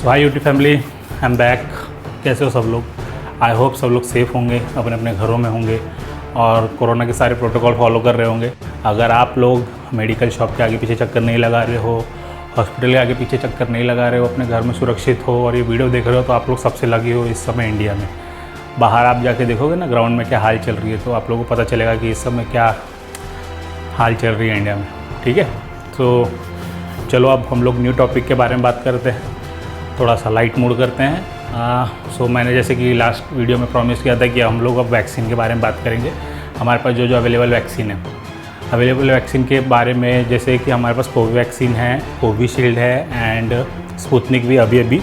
So high YouTube family, I am back. कैसे हो सब लोग? आई होप सब लोग सेफ़ होंगे, अपने अपने घरों में होंगे और कोरोना के सारे प्रोटोकॉल फॉलो कर रहे होंगे। अगर आप लोग मेडिकल शॉप के आगे पीछे चक्कर नहीं लगा रहे हो, हॉस्पिटल के आगे पीछे चक्कर नहीं लगा रहे हो, अपने घर में सुरक्षित हो और ये वीडियो देख रहे हो, तो आप लोग सबसे लगे हो इस समय इंडिया में। बाहर आप जाके देखोगे ना ग्राउंड में क्या हाल चल रही है, तो आप लोगों को पता चलेगा कि इस समय क्या हाल चल रही है इंडिया में। ठीक है, तो चलो अब हम लोग न्यू टॉपिक के बारे में बात करते हैं, थोड़ा सा लाइट मूड करते हैं। सो मैंने जैसे कि लास्ट वीडियो में प्रॉमिस किया था कि हम लोग अब वैक्सीन के बारे में बात करेंगे। हमारे पास जो अवेलेबल वैक्सीन है, अवेलेबल वैक्सीन के बारे में, जैसे कि हमारे पास कोवैक्सीन है, कोविशील्ड है एंड स्पुतनिक भी अभी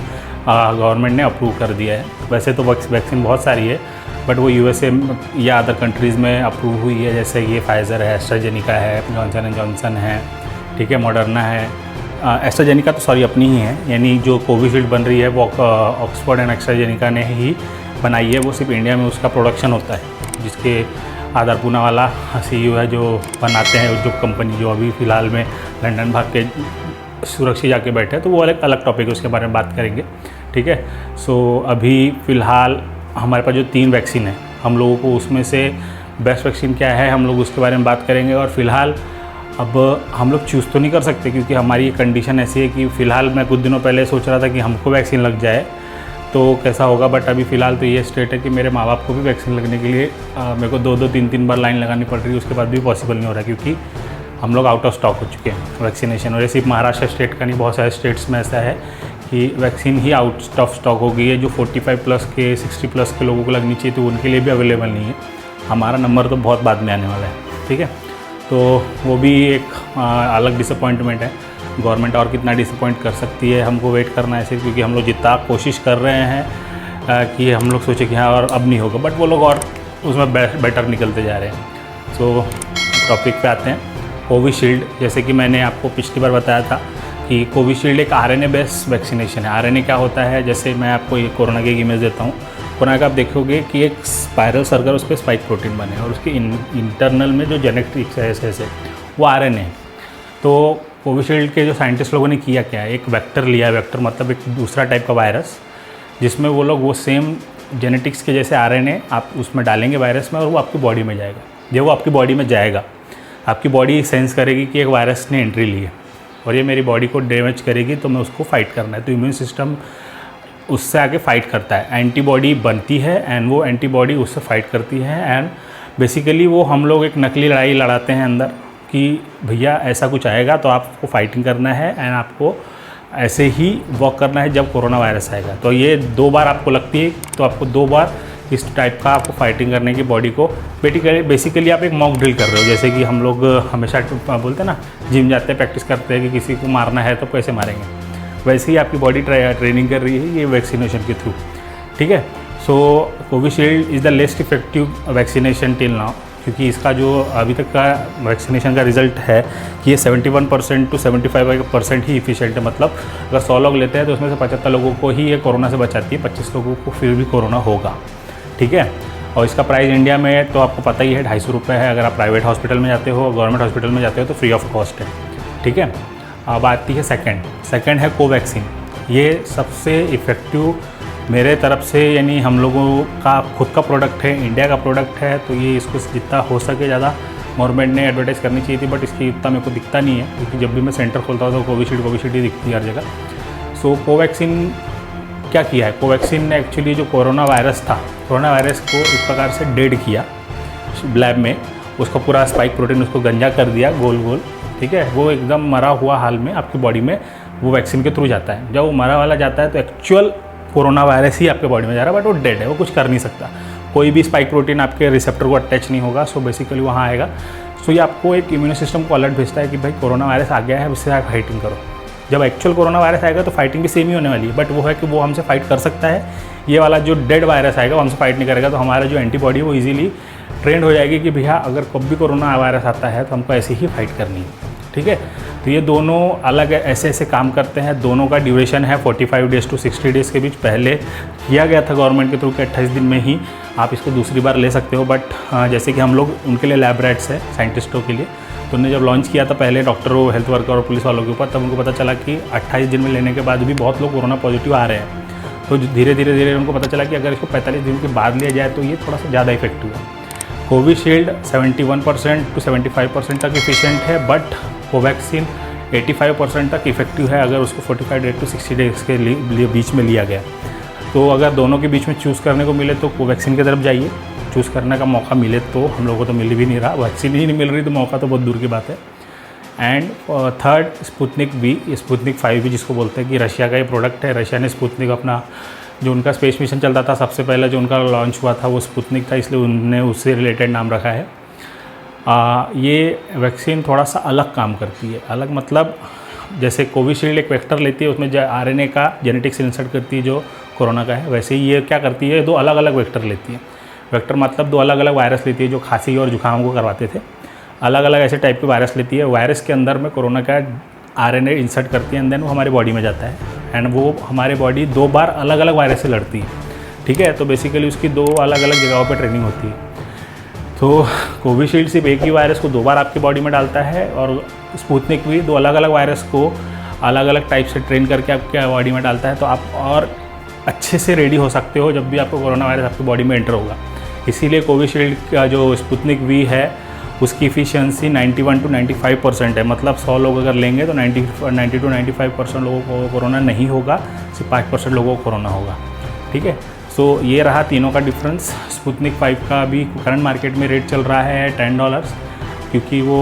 गवर्नमेंट ने अप्रूव कर दिया है। वैसे तो वैक्सीन बहुत सारी है, बट वो यूएसए या अदर कंट्रीज़ में अप्रूव हुई है। जैसे ये फाइज़र है, एस्ट्राजेनिका है, जॉनसन एंड जॉनसन है, ठीक है, मॉडर्ना है। एस्ट्राजेनिका तो सॉरी अपनी ही है, यानी जो कोविशील्ड बन रही है वो ऑक्सफोर्ड एंड एस्ट्राजेनिका ने ही बनाई है। वो सिर्फ इंडिया में उसका प्रोडक्शन होता है, जिसके आधार पूना वाला सीईओ है जो बनाते हैं, जो कंपनी जो अभी फ़िलहाल में लंदन भाग के सुरक्षित जाके बैठे हैं, तो वो अलग टॉपिक है, उसके बारे में बात करेंगे। ठीक है, सो अभी फ़िलहाल हमारे पास जो 3 वैक्सीन है, हम लोगों को उसमें से बेस्ट वैक्सीन क्या है हम लोग उसके बारे में बात करेंगे। और फ़िलहाल अब हम लोग चूज़ तो नहीं कर सकते, क्योंकि हमारी ये कंडीशन ऐसी है कि फ़िलहाल मैं कुछ दिनों पहले सोच रहा था कि हमको वैक्सीन लग जाए तो कैसा होगा, बट अभी फ़िलहाल तो ये स्टेट है कि मेरे माँ बाप को भी वैक्सीन लगने के लिए मेरे को 2-2, 3-3 बार लाइन लगानी पड़ रही है। उसके बाद भी पॉसिबल नहीं हो रहा, क्योंकि हम लोग आउट ऑफ स्टॉक हो चुके हैं वैक्सीनेशन। और ये सिर्फ महाराष्ट्र स्टेट का नहीं, बहुत सारे स्टेट्स में ऐसा है कि vaccine he out of stock हो गई है। जो 45 प्लस के 60 प्लस के लोगों को लगनी चाहिए तो उनके लिए भी अवेलेबल नहीं है। हमारा नंबर तो बहुत बाद में आने वाला है। ठीक है, तो वो भी एक अलग डिसअपॉइंटमेंट है। गवर्नमेंट और कितना डिसअपॉइंट कर सकती है, हमको वेट करना है सिर्फ, क्योंकि हम लोग जितना कोशिश कर रहे हैं कि हम लोग सोचे कि हाँ और अब नहीं होगा, बट वो लोग और उसमें बेटर निकलते जा रहे हैं। सो टॉपिक पे आते हैं। कोविशील्ड, जैसे कि मैंने आपको पिछली बार बताया था कि कोविशील्ड एक आरएनए बेस्ड वैक्सीनेशन है। आरएनए क्या होता है, जैसे मैं आपको ये कोरोना की एक इमेज देता हूँ। कोरोना का आप देखोगे कि एक स्पाइरल सर्कल, उस पर स्पाइक प्रोटीन बने और उसके इंटरनल में जो जेनेटिक्स है वो आरएनए है। तो कोविशील्ड के जो साइंटिस्ट लोगों ने किया क्या है, एक वेक्टर लिया है। वेक्टर मतलब एक दूसरा टाइप का वायरस, जिसमें वो लोग वो सेम जेनेटिक्स के जैसे आरएनए आप उसमें डालेंगे वायरस में, और वो आपकी बॉडी में जाएगा। जब वो आपकी बॉडी में जाएगा, आपकी बॉडी सेंस करेगी कि एक वायरस ने एंट्री ली है और ये मेरी बॉडी को डैमेज करेगी, तो मैं उसको फाइट करना है। तो इम्यून सिस्टम उससे आगे फाइट करता है, एंटीबॉडी बनती है एंड वो एंटीबॉडी उससे फाइट करती है। एंड बेसिकली वो हम लोग एक नकली लड़ाई लड़ाते हैं अंदर कि भैया ऐसा कुछ आएगा तो आपको फाइटिंग करना है एंड आपको ऐसे ही वर्क करना है जब कोरोना वायरस आएगा। तो ये 2 बार आपको लगती है, तो आपको 2 बार इस टाइप का आपको फाइटिंग करने की बॉडी को बेसिकली आप एक मॉक ड्रिल कर रहे हो। जैसे कि हम लोग हमेशा बोलते हैं ना, जिम जाते हैं, प्रैक्टिस करते हैं कि किसी को मारना है तो कैसे मारेंगे, वैसे ही आपकी बॉडी ट्रेनिंग कर रही है ये वैक्सीनेशन के थ्रू। ठीक है, so Covishield is the least effective vaccination till now, क्योंकि इसका जो अभी तक का वैक्सीनेशन का रिजल्ट है कि ये 71% to 75% ही इफिशिएंट है। मतलब अगर 100 लोग लेते हैं तो उसमें से 75 लोगों को ही ये कोरोना से बचाती है, 25 लोगों को फिर भी कोरोना होगा। ठीक है, और इसका प्राइस इंडिया में तो आपको पता ही है, 250 रुपये है। अगर आप प्राइवेट हॉस्पिटल में जाते हो, गवर्नमेंट हॉस्पिटल में जाते हो तो फ्री ऑफ कॉस्ट है। ठीक है, अब आती है सेकंड है कोवैक्सीन। ये सबसे इफ़ेक्टिव मेरे तरफ से, यानी हम लोगों का खुद का प्रोडक्ट है, इंडिया का प्रोडक्ट है, तो ये इसको जितना हो सके ज़्यादा गवर्नमेंट ने एडवर्टाइज करनी चाहिए थी, बट इसकी इतना मेरे को दिखता नहीं है, क्योंकि जब भी मैं सेंटर खोलता हूँ तो कोविशील्ड ही दिखती है हर जगह। सो कोवैक्सीन क्या किया है, कोवैक्सीन ने एक्चुअली जो कोरोना वायरस था, कोरोना वायरस को इस प्रकार से डेड किया लैब में, उसका पूरा स्पाइक प्रोटीन उसको गंजा कर दिया गोल। ठीक है, वो एकदम मरा हुआ हाल में आपकी बॉडी में वो वैक्सीन के थ्रू जाता है। जब वो मरा वाला जाता है तो एक्चुअल कोरोना वायरस ही आपके बॉडी में जा रहा है, बट वो डेड है, वो कुछ कर नहीं सकता। कोई भी स्पाइक प्रोटीन आपके रिसेप्टर को अटैच नहीं होगा। सो बेसिकली वहाँ आएगा। सो ये आपको एक इम्यून सिस्टम को अलर्ट भेजता है कि भाई कोरोना वायरस आ गया है, उससे आप फाइटिंग करो। जब एक्चुअल कोरोना वायरस आएगा तो फाइटिंग भी सेम ही होने वाली है, बट वो है कि वो हमसे फाइट कर सकता है। ये वाला जो डेड वायरस आएगा वो हमसे फाइट नहीं करेगा, तो हमारा जो एंटीबॉडी है वो ईजिली ट्रेंड हो जाएगी कि भैया अगर कब भी कोरोना वायरस आता है तो हमको ऐसे ही फाइट करनी है। ठीक है, तो ये दोनों अलग ऐसे काम करते हैं। दोनों का ड्यूरेशन है 45 डेज़ to 60 डेज़ के बीच। पहले किया गया था गवर्नमेंट के थ्रू कि 28 दिन में ही आप इसको दूसरी बार ले सकते हो, बट जैसे कि हम लोग उनके लिए लैब रैट्स है, साइंटिस्टों के लिए, तो उन्होंने जब लॉन्च किया था पहले डॉक्टरों, हेल्थ वर्कर और पुलिस वालों के ऊपर, तब उनको पता चला कि 28 दिन में लेने के बाद भी बहुत लोग कोरोना पॉजिटिव आ रहे हैं। तो धीरे धीरे उनको पता चला कि अगर इसको 45 दिन के बाद लिया जाए तो ये थोड़ा सा ज़्यादा इफेक्टिव है। कोविशील्ड 71% to 75% तक इफिशिएंट है, बट कोवैक्सीन 85% तक इफेक्टिव है अगर उसको 45 डेज to 60 डेज़ के लिए बीच में लिया गया। तो अगर दोनों के बीच में चूज़ करने को मिले तो कोवैक्सीन की तरफ जाइए। चूज़ करने का मौका मिले तो, हम लोगों को तो मिल भी नहीं रहा, वैक्सीन ही नहीं मिल रही तो मौका तो बहुत दूर की बात है। And third Sputnik V, Sputnik 5 भी जिसको बोलते हैं, कि रशिया का ये प्रोडक्ट है। रशिया ने स्पुतनिक अपना जो उनका स्पेस मिशन चलता था सबसे पहले जो उनका लॉन्च हुआ था वो स्पुतनिक था, इसलिए उन्होंने उससे रिलेटेड नाम रखा है। ये वैक्सीन थोड़ा सा अलग काम करती है। अलग मतलब जैसे कोविशील्ड एक वेक्टर लेती है, उसमें RNA का जेनेटिक्स इंसर्ट करती है जो कोरोना का है, वैसे ही ये क्या करती है, 2 अलग अलग वेक्टर लेती है। वेक्टर मतलब 2 अलग अलग वायरस लेती है जो खांसी और जुकाम को करवाते थे। अलग अलग ऐसे टाइप के वायरस लेती है। वायरस के अंदर में कोरोना का RNA इंसर्ट करती है एंड देन वो हमारे बॉडी में जाता है एंड वो हमारे बॉडी 2 बार अलग अलग वायरस से लड़ती है। ठीक है, तो बेसिकली उसकी 2 अलग अलग जगहों पर ट्रेनिंग होती है। तो कोविशील्ड सिर्फ एक ही वायरस को 2 बार आपकी बॉडी में डालता है और स्पुतनिक भी 2 अलग अलग वायरस को अलग अलग टाइप से ट्रेन करके आपके बॉडी में डालता है। तो आप और अच्छे से रेडी हो सकते हो जब भी आपको कोरोना वायरस आपकी बॉडी में एंटर होगा। इसीलिए कोविशील्ड का जो स्पुतनिक वी है उसकी इफ़िशियंसी 91 to 95% है। मतलब 100 लोग अगर लेंगे तो 90 to 95% लोगों को कोरोना नहीं होगा, सिर्फ 5% लोगों को कोरोना होगा। ठीक है, सो ये रहा तीनों का डिफरेंस। स्पुतनिक 5 का भी करंट मार्केट में रेट चल रहा है $10, क्योंकि वो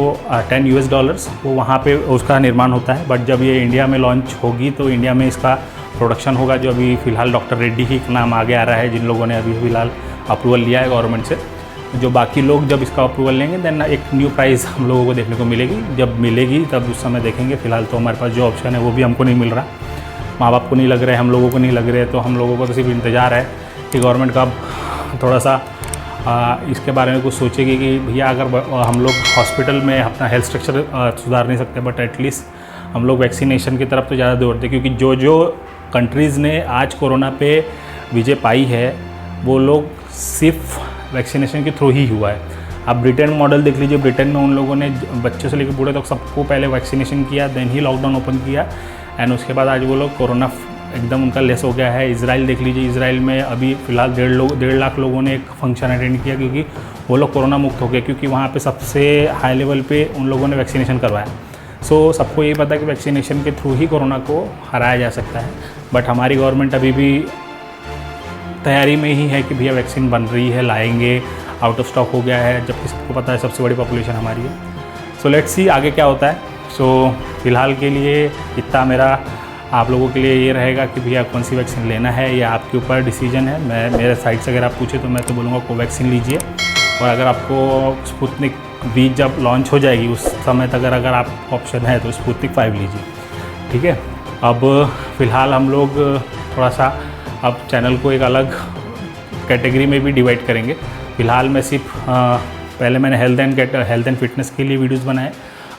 $10 वो वहाँ पे उसका निर्माण होता है। बट जब ये इंडिया में लॉन्च होगी तो इंडिया में इसका प्रोडक्शन होगा, जो अभी फ़िलहाल डॉक्टर रेड्डी ही नाम आगे आ रहा है, जिन लोगों ने अभी फ़िलहाल अप्रूवल लिया है गवर्नमेंट से। जो बाकी लोग जब इसका अप्रूवल लेंगे देन एक न्यू प्राइस हम लोगों को देखने को मिलेगी। जब मिलेगी तब उस समय देखेंगे। फ़िलहाल तो हमारे पास जो ऑप्शन है वो भी हमको नहीं मिल रहा, माँ बाप को नहीं लग रहे, हम लोगों को नहीं लग रहे। तो हम लोगों को तो सिर्फ इंतज़ार है कि गवर्नमेंट का थोड़ा सा इसके बारे में कुछ सोचेगी कि भैया अगर हम लोग हॉस्पिटल में अपना हेल्थ स्ट्रक्चर सुधार नहीं सकते, बट एटलीस्ट हम लोग वैक्सीनेशन की तरफ तो ज़्यादा दौड़ते, क्योंकि जो कंट्रीज़ ने आज कोरोना पे विजय पाई है वो लोग सिर्फ वैक्सीनेशन के थ्रू ही हुआ है। आप ब्रिटेन मॉडल देख लीजिए। ब्रिटेन में उन लोगों ने बच्चों से लेकर बूढ़े तक सबको पहले वैक्सीनेशन किया, देन ही लॉकडाउन ओपन किया एंड उसके बाद आज वो लोग कोरोना एकदम उनका लेस हो गया है। इजराइल देख लीजिए, इजराइल में अभी फ़िलहाल 1.5 लाख लोगों ने एक फंक्शन अटेंड किया, क्योंकि वो लोग कोरोना मुक्त हो गए, क्योंकि वहाँ पे सबसे हाई लेवल पे उन लोगों ने वैक्सीनेशन करवाया। सो सबको ये पता है कि वैक्सीनेशन के थ्रू ही कोरोना को हराया जा सकता है। बट हमारी गवर्नमेंट अभी भी तैयारी में ही है कि भैया वैक्सीन बन रही है, लाएंगे, आउट ऑफ स्टॉक हो गया है, जबकि सबको पता है सबसे बड़ी पॉपुलेशन हमारी है। सो लेट्स सी आगे क्या होता है। सो फिलहाल के लिए इतना मेरा आप लोगों के लिए ये रहेगा कि भैया कौन सी वैक्सीन लेना है, ये आपके ऊपर डिसीजन है। मैं मेरे साइड से अगर आप पूछे तो मैं तो बोलूँगा कोवैक्सीन लीजिए, और अगर आपको स्पुतनिक वी जब लॉन्च हो जाएगी उस समय तक अगर आप ऑप्शन है तो स्पुतनिक 5 लीजिए। ठीक है, अब फ़िलहाल हम लोग थोड़ा सा अब चैनल को एक अलग कैटेगरी में भी डिवाइड करेंगे। फ़िलहाल मैं सिर्फ पहले मैंने हेल्थ एंड फिटनेस के लिए वीडियोस बनाए,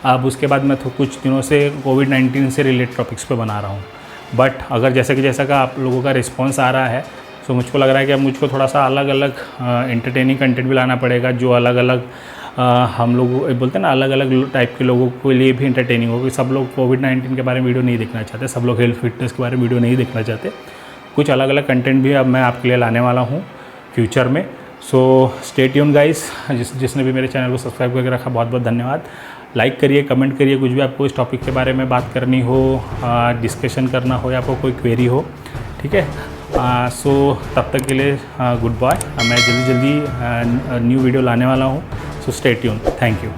अब उसके बाद मैं तो कुछ दिनों से कोविड-19 से रिलेटेड टॉपिक्स पे बना रहा हूँ। बट अगर जैसा का आप लोगों का रिस्पांस आ रहा है तो मुझको लग रहा है कि अब मुझको थोड़ा सा अलग अलग एंटरटेनिंग कंटेंट भी लाना पड़ेगा, जो अलग अलग हम लोग बोलते हैं ना, अलग अलग टाइप के लोगों के लिए भी एंटरटेनिंग हो। कि सब लोग कोविड-19 के बारे में वीडियो नहीं देखना चाहते, सब लोग हेल्थ फिटनेस के बारे में वीडियो नहीं देखना चाहते। कुछ अलग अलग कंटेंट भी अब मैं आपके लिए लाने वाला हूँ फ्यूचर में। So stay tuned guys. जिसने भी मेरे चैनल को सब्सक्राइब करके रखा बहुत बहुत धन्यवाद। लाइक करिए, कमेंट करिए, कुछ भी आपको इस टॉपिक के बारे में बात करनी हो, डिस्कशन करना हो या आपको कोई क्वेरी हो। ठीक है, सो तब तक के लिए गुड बाय। मैं जल्दी न्यू वीडियो लाने वाला हूँ। So stay tuned. Thank you.